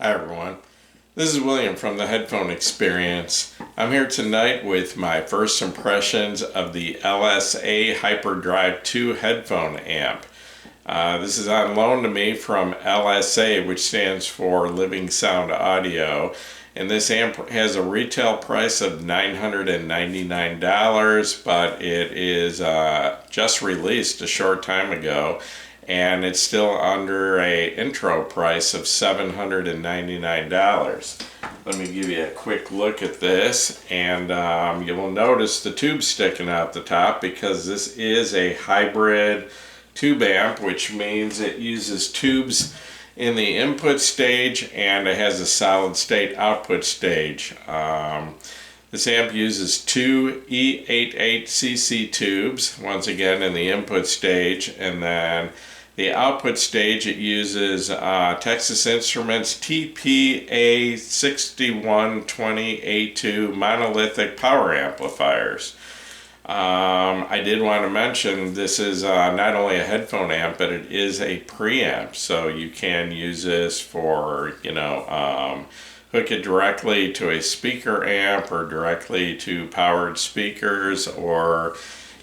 Hi everyone, this is William from the Headphone Experience. I'm here tonight with my first impressions of the LSA Hyperdrive 2 headphone amp. This is on loan to me from LSA, which stands for Living Sound Audio. And this amp has a retail price of $999, but it is just released a short time ago. And it's still under a intro price of $799. Let me give you a quick look at this, and you will notice the tube sticking out the top because this is a hybrid tube amp, which means it uses tubes in the input stage and it has a solid state output stage. This amp uses two E88cc tubes, once again in the input stage, and then the output stage, it uses Texas Instruments TPA6120A2 monolithic power amplifiers. I did want to mention this is not only a headphone amp, but it is a preamp. So you can use this for, hook it directly to a speaker amp or directly to powered speakers, or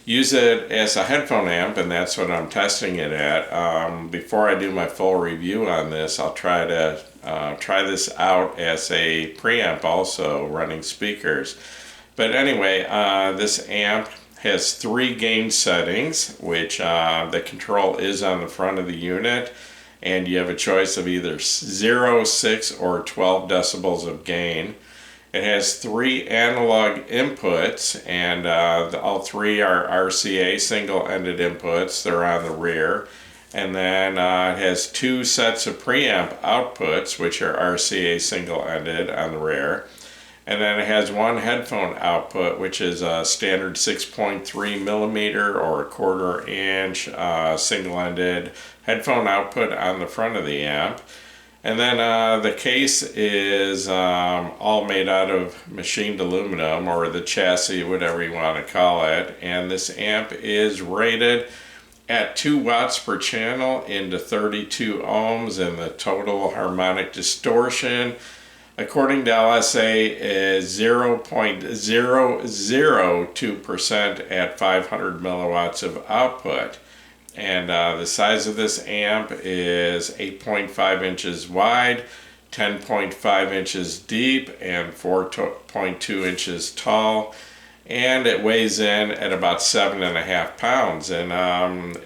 use it as a headphone amp, and that's what I'm testing it at. Before I do my full review on this, I'll try this out as a preamp also, running speakers. But anyway, this amp has 3 gain settings, which the control is on the front of the unit, and you have a choice of either 0, 6, or 12 decibels of gain. It has 3 analog inputs, and all 3 are RCA single-ended inputs. They're on the rear. And then it has 2 sets of preamp outputs, which are RCA single-ended on the rear. And then it has 1 headphone output, which is a standard 6.3 millimeter or a 1/4 inch single-ended headphone output on the front of the amp. And then the case is all made out of machined aluminum, or the chassis, whatever you want to call it. And this amp is rated at 2 watts per channel into 32 ohms, and the total harmonic distortion, according to LSA, is 0.002% at 500 milliwatts of output. And the size of this amp is 8.5 inches wide, 10.5 inches deep, and 4.2 inches tall. And it weighs in at about 7.5 pounds. And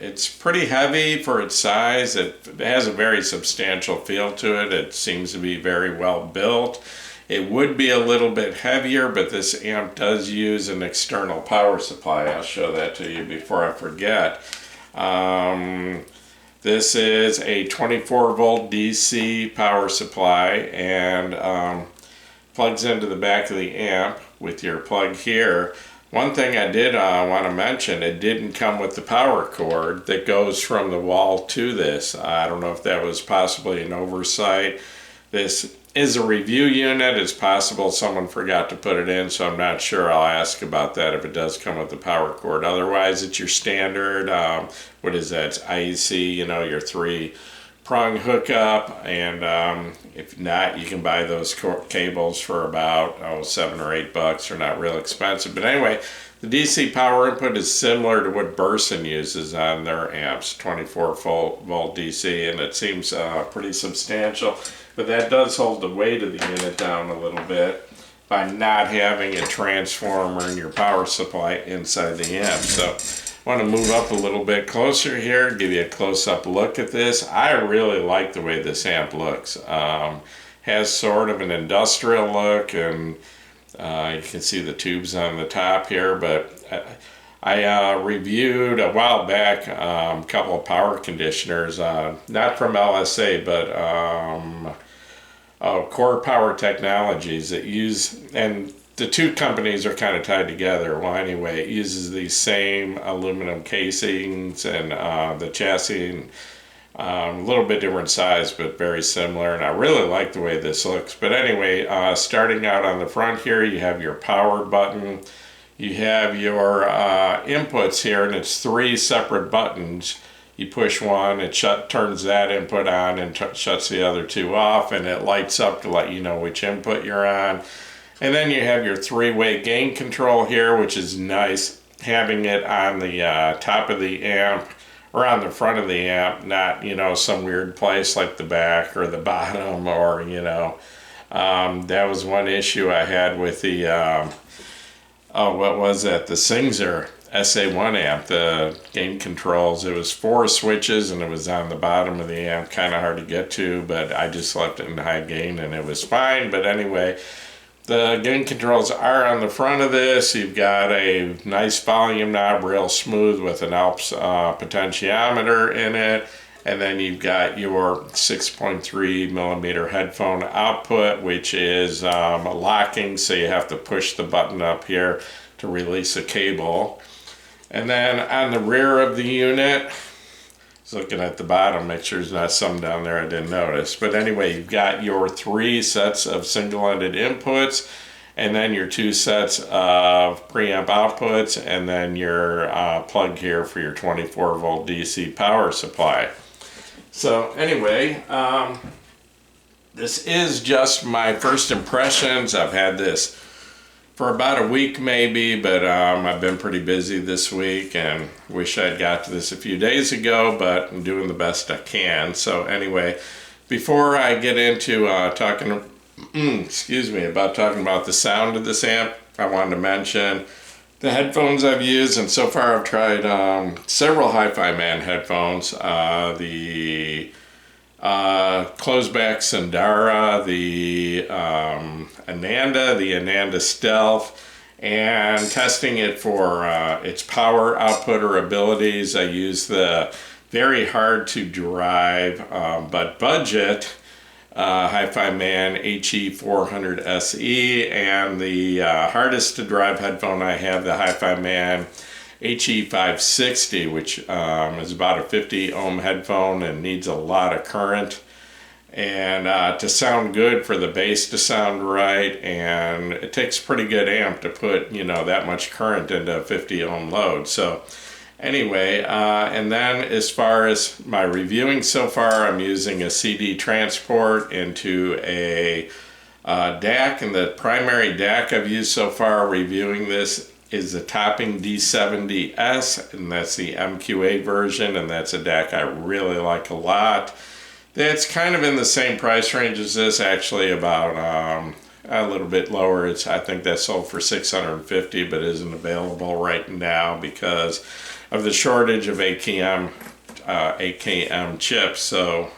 it's pretty heavy for its size. It has a very substantial feel to it. It seems to be very well built. It would be a little bit heavier, but this amp does use an external power supply. I'll show that to you before I forget. This is a 24 volt DC power supply, and plugs into the back of the amp with your plug here. One thing I did want to mention, it didn't come with the power cord that goes from the wall to this. I don't know if that was possibly an oversight. This is a review unit. It's possible someone forgot to put it in, so I'm not sure. I'll ask about that if it does come with the power cord. Otherwise, it's your standard, what is that? It's IEC, your 3-prong hookup, and if not, you can buy those cables for about $7 or $8. They're not real expensive. But anyway, the DC power input is similar to what Burson uses on their amps, 24 volt DC, and it seems pretty substantial. But that does hold the weight of the unit down a little bit by not having a transformer in your power supply inside the amp. So I want to move up a little bit closer here, give you a close-up look at this. I really like the way this amp looks. Has sort of an industrial look, and you can see the tubes on the top here, but I reviewed a while back a couple of power conditioners, not from LSA, but Core Power Technologies that use, and the two companies are kind of tied together. Well, anyway, it uses these same aluminum casings, and the chassis, a little bit different size, but very similar, and I really like the way this looks. But anyway, starting out on the front here, you have your power button. You have your inputs here, and it's 3 separate buttons. You push one, it turns that input on and shuts the other two off, and it lights up to let you know which input you're on. And then you have your three-way gain control here, which is nice, having it on the top of the amp or on the front of the amp, not, you know, some weird place like the back or the bottom, or, you know, that was one issue I had with the, what was that? The Singzer SA1 amp, the gain controls. It was 4 switches and it was on the bottom of the amp, kind of hard to get to, but I just left it in high gain and it was fine. But anyway, the gain controls are on the front of this. You've got a nice volume knob, real smooth, with an Alps potentiometer in it. And then you've got your 6.3 millimeter headphone output, which is locking, so you have to push the button up here to release a cable. And then on the rear of the unit, looking at the bottom, make sure there's not some down there I didn't notice. But anyway, you've got your 3 sets of single-ended inputs, and then your 2 sets of preamp outputs, and then your plug here for your 24-volt DC power supply. So anyway, this is just my first impressions. I've had this for about a week maybe, but I've been pretty busy this week and wish I'd got to this a few days ago, but I'm doing the best I can. So anyway, before I get into talking about the sound of this amp, I wanted to mention the headphones I've used, and so far I've tried several Hi-Fi Man headphones. The Closeback Sandara, the Ananda Stealth, and testing it for its power output or abilities. I use the very hard to drive but budget Hi-Fi Man HE400 SE, and the hardest to drive headphone I have, the Hi-Fi Man HE560, which is about a 50 ohm headphone and needs a lot of current and to sound good, for the bass to sound right, and it takes a pretty good amp to put, you know, that much current into a 50 ohm load. So anyway, and then as far as my reviewing so far, I'm using a CD transport into a DAC, and the primary DAC I've used so far reviewing this is the Topping D70S, and that's the MQA version, and that's a DAC I really like a lot. That's kind of in the same price range as this, actually about a little bit lower. I think that's sold for $650, but isn't available right now because of the shortage of AKM chips. So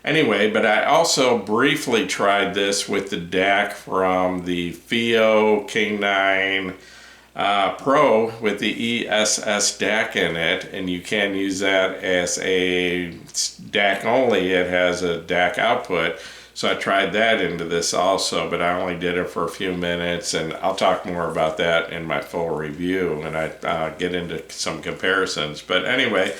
anyway, but I also briefly tried this with the DAC from the FIO K9 Pro with the ESS DAC in it, and you can use that as a DAC only. It has a DAC output, so I tried that into this also, but I only did it for a few minutes, and I'll talk more about that in my full review when I get into some comparisons. But anyway,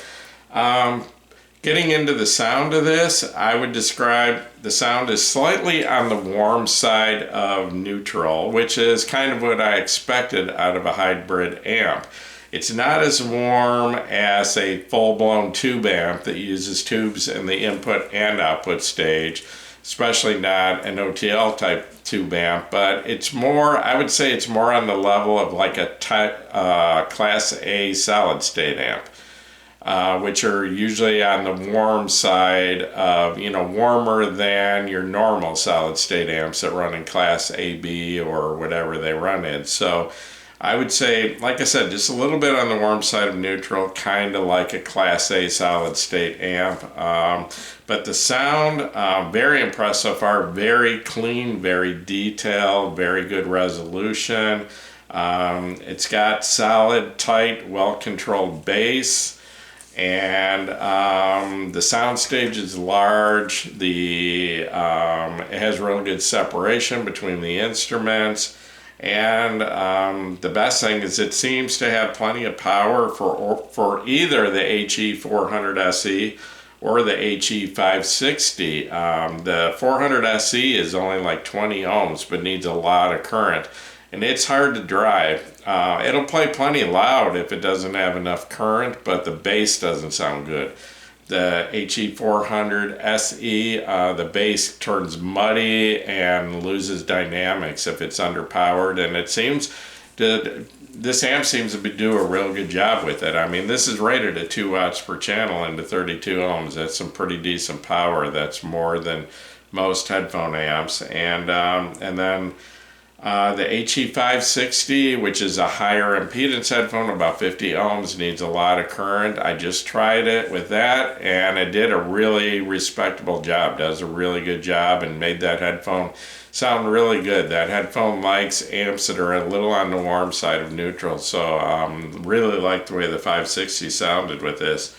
getting into the sound of this, I would describe the sound as slightly on the warm side of neutral, which is kind of what I expected out of a hybrid amp. It's not as warm as a full-blown tube amp that uses tubes in the input and output stage, especially not an OTL type tube amp, but it's more, I would say it's more on the level of like a Class A solid state amp. Which are usually on the warm side of, you know, warmer than your normal solid state amps that run in Class AB or whatever they run in. So I would say, like I said, just a little bit on the warm side of neutral, kind of like a Class A solid state amp. But the sound, very impressed so far, very clean, very detailed, very good resolution. It's got solid, tight, well-controlled bass. And the soundstage is large. It has real good separation between the instruments, and the best thing is it seems to have plenty of power for either the HE400 SE or the HE560. The 400 SE is only like 20 ohms but needs a lot of current, and it's hard to drive. It'll play plenty loud if it doesn't have enough current, but the bass doesn't sound good. The HE400 SE, the bass turns muddy and loses dynamics if it's underpowered, and it seems to, this amp seems to do a real good job with it. I mean, this is rated at 2 watts per channel into 32 ohms. That's some pretty decent power. That's more than most headphone amps. And then the HE560, which is a higher impedance headphone, about 50 ohms, needs a lot of current. I just tried it with that, and it did a really respectable job, does a really good job, and made that headphone sound really good. That headphone likes amps that are a little on the warm side of neutral, so really like the way the 560 sounded with this.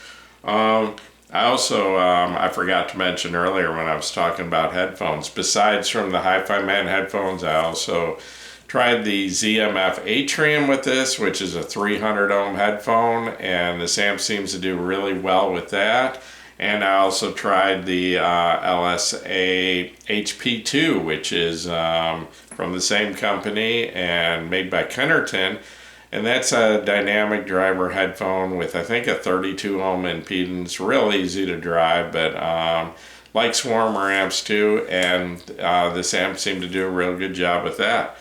I also, I forgot to mention earlier when I was talking about headphones, besides from the Hi-Fi Man headphones, I also tried the ZMF Atrium with this, which is a 300 ohm headphone, and this amp seems to do really well with that. And I also tried the LSA HP2, which is from the same company and made by Kennerton. And that's a dynamic driver headphone with, I think, a 32 ohm impedance. Real easy to drive, but likes warmer amps too. And this amp seemed to do a real good job with that.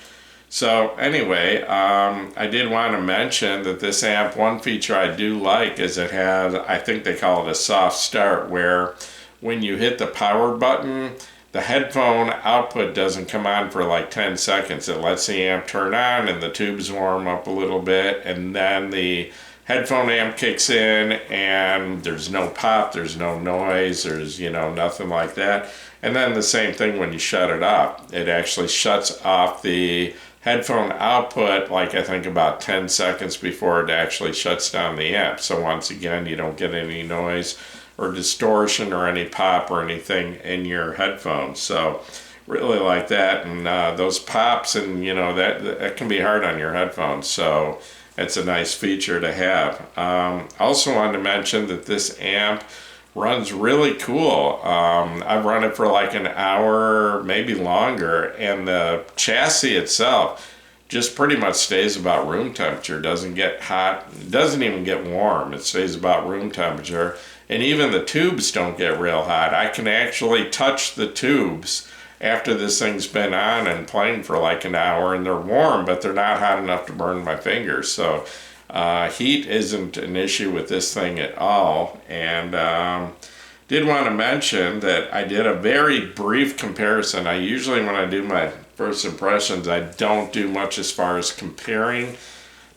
So anyway, I did want to mention that this amp, one feature I do like is it has, I think they call it a soft start, where when you hit the power button, the headphone output doesn't come on for like 10 seconds. It lets the amp turn on and the tubes warm up a little bit, and then the headphone amp kicks in and there's no pop, there's no noise, there's, you know, nothing like that. And then the same thing when you shut it off. It actually shuts off the headphone output, like I think about 10 seconds before it actually shuts down the amp. So once again, you don't get any noise or distortion or any pop or anything in your headphones. So really like that. And those pops, and you know, that can be hard on your headphones. So it's a nice feature to have. Also wanted to mention that this amp runs really cool. I've run it for like an hour, maybe longer, and the chassis itself just pretty much stays about room temperature. Doesn't get hot, doesn't even get warm. It stays about room temperature, and even the tubes don't get real hot. I can actually touch the tubes after this thing's been on and playing for like an hour, and they're warm, but they're not hot enough to burn my fingers. So heat isn't an issue with this thing at all. And did want to mention that I did a very brief comparison. I usually, when I do my first impressions, I don't do much as far as comparing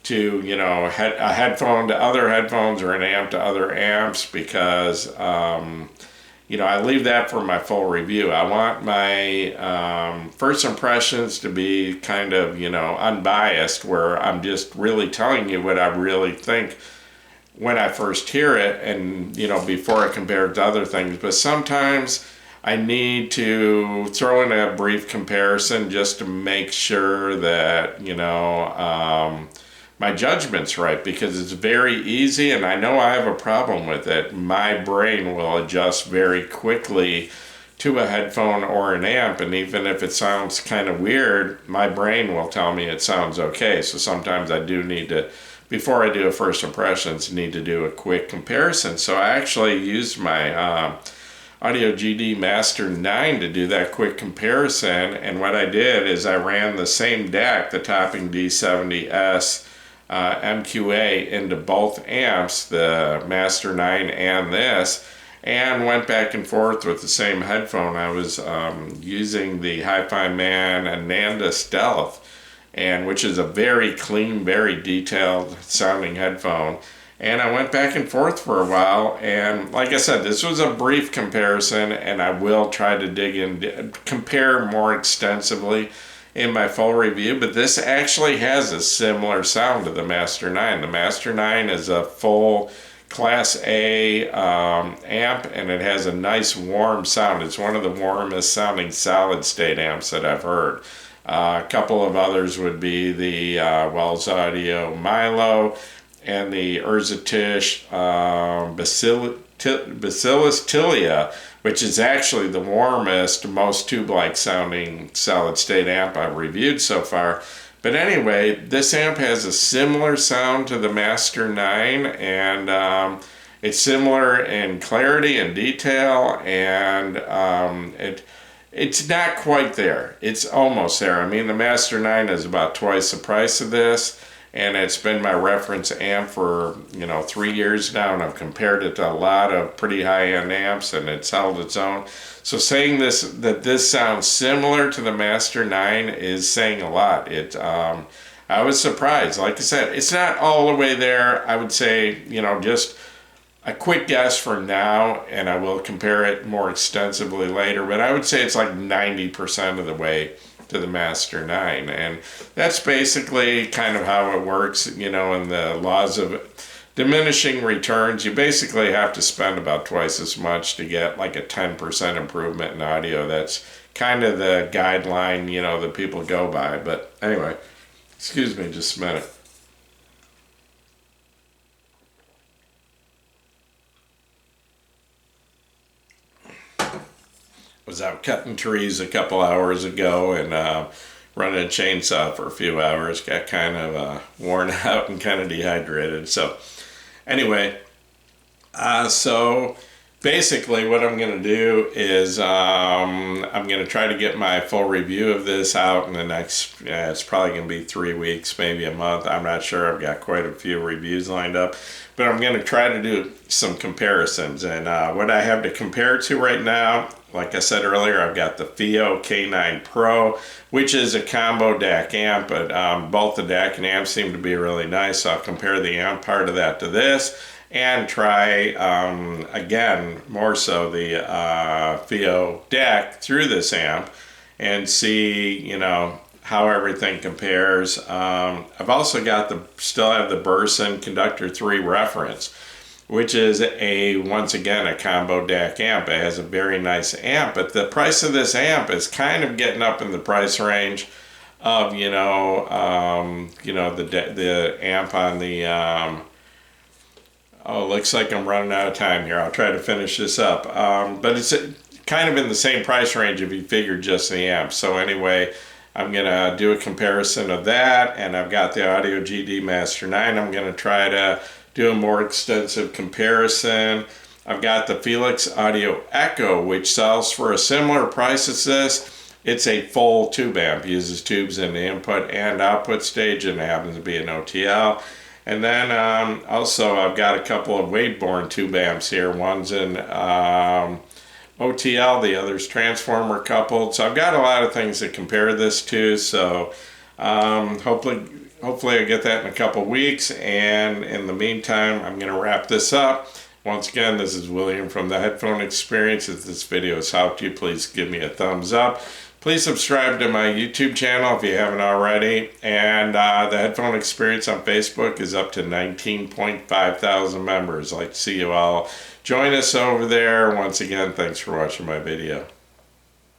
to, you know, a headphone to other headphones or an amp to other amps, because you know, I leave that for my full review. I want my first impressions to be kind of, you know, unbiased, where I'm just really telling you what I really think when I first hear it, and, you know, before I compare it to other things. But sometimes I need to throw in a brief comparison just to make sure that, you know, my judgment's right, because it's very easy, and I know I have a problem with it. My brain will adjust very quickly to a headphone or an amp, and even if it sounds kind of weird, my brain will tell me it sounds okay. So sometimes I do need to, before I do a first impressions, need to do a quick comparison. So I actually used my Audio GD Master 9 to do that quick comparison, and what I did is I ran the same DAC, the Topping D70S MQA, into both amps, the Master 9 and this, and went back and forth with the same headphone. I was using the Hi-Fi Man Ananda Stealth, and which is a very clean, very detailed sounding headphone. And I went back and forth for a while, and like I said, this was a brief comparison, and I will try to dig in, compare more extensively in my full review. But this actually has a similar sound to the Master 9. The Master 9 is a full Class A amp, and it has a nice warm sound. It's one of the warmest sounding solid state amps that I've heard. A couple of others would be the Wells Audio Milo and the Urzatish Bacillus Tilia, which is actually the warmest, most tube-like sounding solid-state amp I've reviewed so far. But anyway, this amp has a similar sound to the Master 9, and it's similar in clarity and detail, and it's not quite there. It's almost there. I mean, the Master 9 is about twice the price of this, and it's been my reference amp for, 3 years now, and I've compared it to a lot of pretty high-end amps, and it's held its own. So saying that this sounds similar to the Master 9 is saying a lot. I was surprised. Like I said, it's not all the way there. I would say, just a quick guess for now, and I will compare it more extensively later, but I would say it's like 90% of the way to the Master 9, and that's basically kind of how it works, in the laws of diminishing returns. You basically have to spend about twice as much to get like a 10% improvement in audio. That's kind of the guideline, that people go by. But anyway, excuse me just a minute. Was out cutting trees a couple hours ago and running a chainsaw for a few hours. Got kind of worn out and kind of dehydrated. So anyway, so basically what I'm going to do is I'm going to try to get my full review of this out in the next, it's probably going to be 3 weeks, maybe a month. I'm not sure. I've got quite a few reviews lined up. But I'm going to try to do some comparisons. And what I have to compare to right now, like I said earlier, I've got the FIO K9 Pro, which is a combo DAC amp, but both the DAC and amp seem to be really nice. So I'll compare the amp part of that to this and try, again, more so the FIO DAC through this amp and see, how everything compares. I've also got still have the Burson Conductor 3 reference, which is once again a combo DAC amp. It has a very nice amp, but the price of this amp is kind of getting up in the price range of the amp on the oh, looks like I'm running out of time here. I'll try to finish this up, but it's kind of in the same price range if you figure just the amp. So anyway, I'm going to do a comparison of that, and I've got the Audio GD Master 9. I'm going to try to do a more extensive comparison. I've got the Felix Audio Echo, which sells for a similar price as this. It's a full tube amp, uses tubes in the input and output stage, and it happens to be an OTL. And then also I've got a couple of Waveborn tube amps here. One's in OTL, the other's transformer coupled. So I've got a lot of things to compare this to. So hopefully I get that in a couple weeks. And in the meantime, I'm going to wrap this up. Once again, this is William from the Headphone Experience. If this video has helped you, please give me a thumbs up. Please subscribe to my YouTube channel if you haven't already. And the Headphone Experience on Facebook is up to 19.5 thousand members. I'd like to see you all join us over there. Once again, thanks for watching my video.